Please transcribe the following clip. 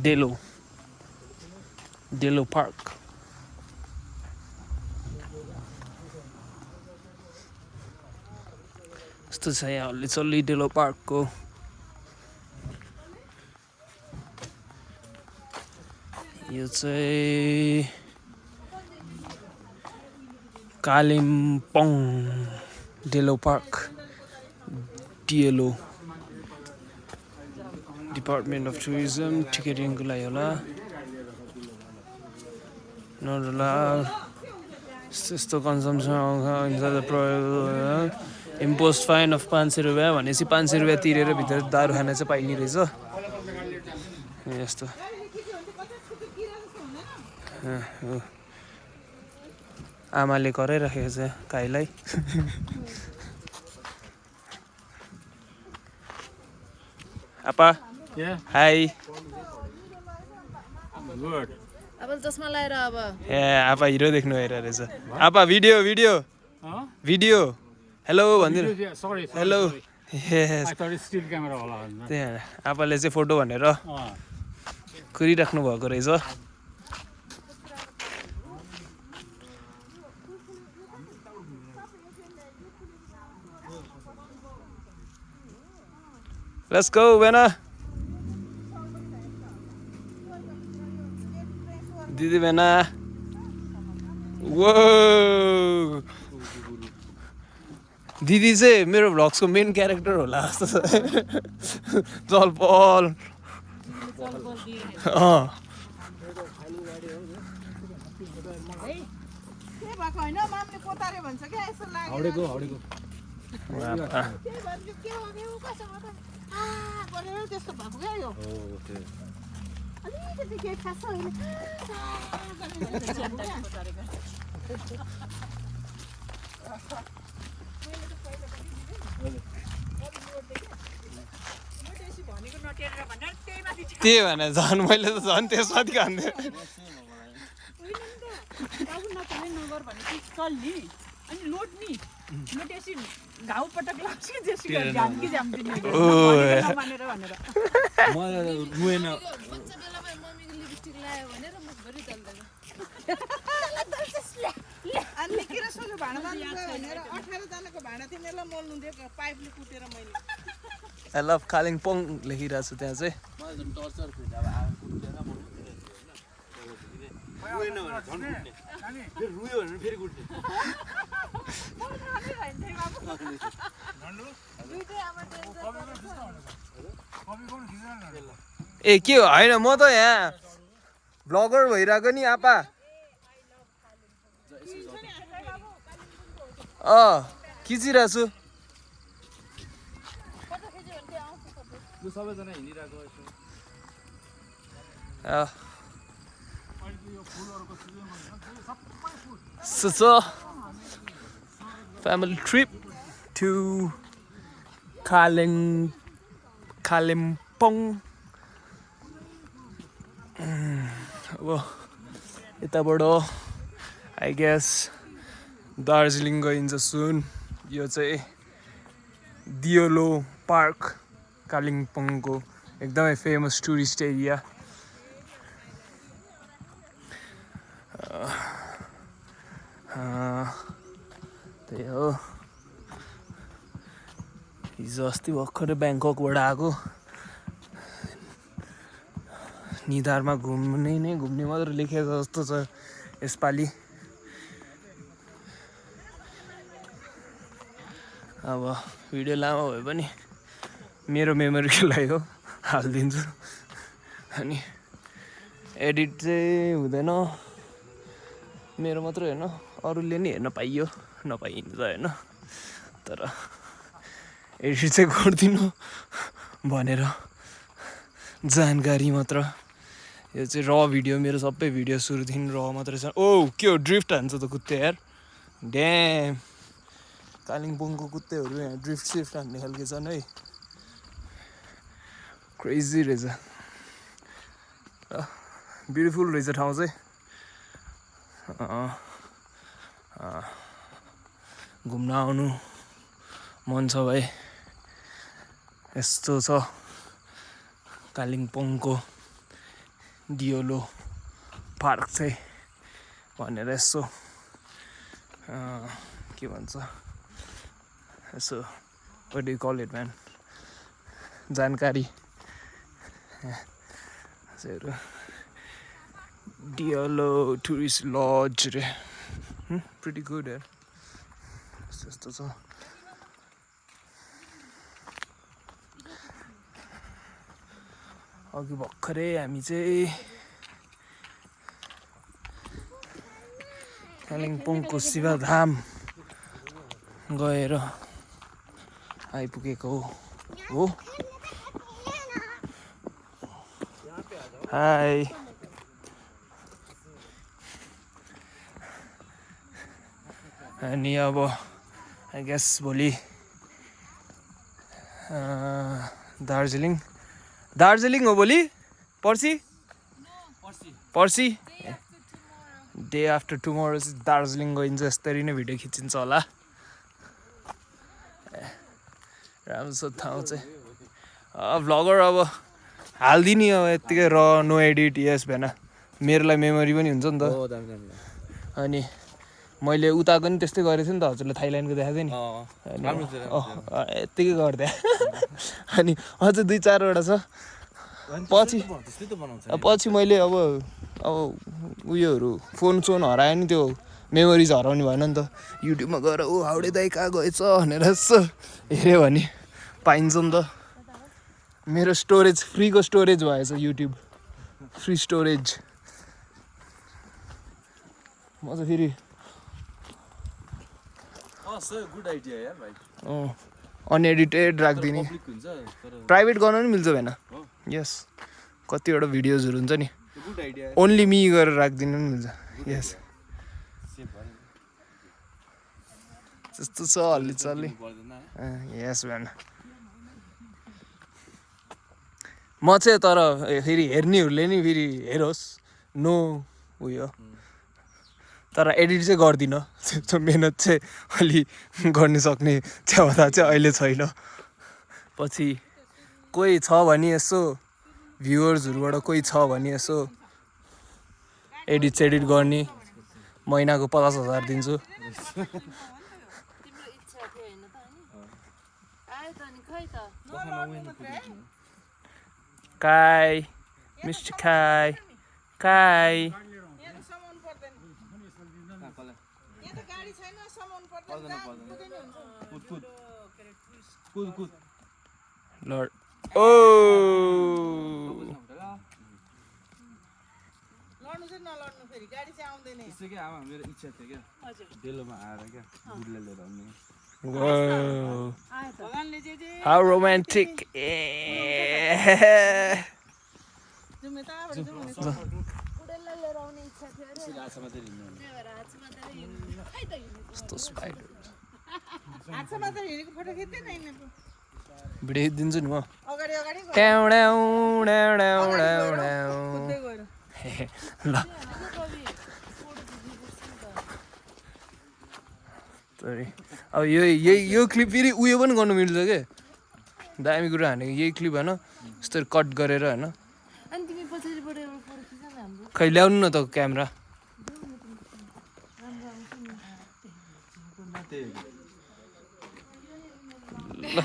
डेलो park यस्तो छ यहाँ हल्ली चल्ली डेलो पार्कको यो चाहिँ कालिम्पोङ डेलो पार्क डिएलओ डिपार्टमेन्ट अफ टुरिज्म टिकेटिङको लागि होला नरला यस्तो कन्जम्सन इम्पोज फाइन अफ 500 रुपियाँ भनेपछि 500 रुपियाँ तिरेर भित्र दारू खान चाहिँ पाइने रहेछ यस्तो आमाले कराइराखेको छ गाईलाई आपा हाई अब चस्मा लाएर अब ए आपा हिरो देख्नु भइरहेछ आपा भिडियो हेलो भन्दिनु हेलो त्यहाँ आपाले चाहिँ फोटो भनेर कुरिराख्नु भएको रहेछ Let's go, Vena. Didi Vena. Whoa. Didi चाहिँ मेरो भ्लग्सको मेन क्यारेक्टर होला जस्तो छ चलपल त्यस्तो भएको क्या यो अलिकति केही थाहा छ त्यही भने झन् मैले त झन् त्यसमाथि खान्थेँ अनि लोट्नी लोटेसी घाउ पटक लाग्छ कि जेसी जामकी जामदिने मानेर भनेर म रुएन बच्चा बेलामा मम्मीको लिपस्टिक लायो भनेर मुखभरि दल्दैन अनि किन सोलो भाडा मान्नु भनेर 18 जनाको भाडा तिमीलाई मोल्नु दिएको पाइपले कुटेर मैले आई लभ कालिम्पोङ लेखिरहेको छु त्यहाँ चाहिँ मलाई टर्चर थियो अब कुट्दैन रुएन भने झन् कुट्ने अनि फेरि रुयो भने फेरि कुट्ने ए के हो होइन म त यहाँ भ्लगर भइरहेको नि आपा खिचिरहेको छु सबैजना हिँडिरहेको So, family trip to Kalimpong. Well, यताबाट I guess दार्जिलिङ गइन्छ soon. यो चाहिँ डिएलओ पार्क कालिम्पोङको एकदमै फेमस टुरिस्ट एरिया त्यही हो हिजो अस्ति भर्खरै ब्याङ्ककबाट आएको निधारमा घुम्ने मात्र लेखेको जस्तो छ यसपालि अब भिडियो लामो भए पनि मेरो मेमोरीको लागि हो हालिदिन्छु अनि एडिट चाहिँ हुँदैन मेरो मात्र होइन अरूले नि हेर्न पाइयो नपाइन्छ होइन तर एडिट चाहिँ गरिदिनु भनेर जानकारी मात्र यो चाहिँ र भिडियो मेरो सबै भिडियो सुरुदेखि र मात्रै छ ओ के हो ड्रिफ्ट हान्छ त कुत्ते यार ड्याम कालिम्पोङको कुत्तेहरू यहाँ ड्रिफ्ट सिफ्ट हान्ने खालके छन् है क्रेजी रहेछ ब्युटिफुल रहेछ ठाउँ चाहिँ घुम्न आउनु मन छ भाइ यस्तो छ कालिम्पोङको डियोलो पार्क चाहिँ भनेर यसो के भन्छ यसो what do you call it man जानकारी डियोलो टुरिस्ट लज रे प्रिटी गुड यार त्यस्तो छ अघि भर्खरै हामी चाहिँ कालिम्पोङको शिवधाम गएर आइपुगेको हो हाई अनि अब आई गेस भोलि दार्जिलिङ हो भोलि पर्सि डे आफ्टर टुमोरो चाहिँ दार्जिलिङ गइन्छ यसरी नै भिडियो खिचिन्छ होला राम्रो छ ठाउँ चाहिँ भ्लगर अब हालिदिने अब यत्तिकै र नो एडिट यस भएन मेरोलाई मेमोरी पनि हुन्छ नि त अनि मैले उताको नि त्यस्तै गरेको थिएँ नि त हजुरलाई थाइल्यान्डको देखाएको थिएँ नि यत्तिकै गरिदिएँ अनि अझ 2-4वटा छ पछि मैले अब उयोहरू फोन हरायो नि त्यो मेमोरिज हराउने भएन नि त युट्युबमा गएर हाउडे दाइ कहाँ गएछ भनेर यसो हेऱ्यो भने पाइन्छ नि त मेरो स्टोरेज फ्रीको स्टोरेज भएछ युट्युब फ्री स्टोरेज म चाहिँ फेरि गुड आइडिया यार भाइ अनएडिटेड राखिदिने प्राइभेट गर्न पनि मिल्छ भएन यस कतिवटा भिडियोजहरू हुन्छ नि गुड आइडिया ओन्ली मी गरेर राखिदिनु पनि मिल्छ यस त्यस्तो छ अलि चल्ली यस भएन म चाहिँ तर फेरि हेर्नेहरूले नि फेरि हेरोस् नो उयो तर एडिट चाहिँ गर्दिनँ त्यो मेहनत चाहिँ अलि गर्न सक्ने क्षमता चाहिँ अहिले छैन पछि कोही छ भने यसो भ्युवर्सहरूबाट कोही छ भने यसो एडिट गर्ने महिनाको 50,000 दिन्छु काई मिस्टर काई लर्ड ओ लड्नु चाहिँ नलड्नु फेरि गाडी चाहिँ आउँदैन त्यसो के आमा मेरो इच्छा थियो क्या डेलोमा आएर क्या बुढीलाई लिएर आउने भगवानले जे हाउ रोमान्टिक बुढेललाई लिएर आउने इच्छा थियो अरे आछामा चाहिँ हिँड्नु यस्तो स्पाइडर हातमा त हिँडेको फोटो खिच्दै न यिनीहरूको भिडियो दिन्छु नि म अगाडि कुद्दै गएर ल अब यो क्लिप फेरि उयो पनि गर्नु मिल्छ के दामी कुरा हानेको यही क्लिप होइन यस्तो कट गरेर होइन खै ल्याउनु न त क्यामेरा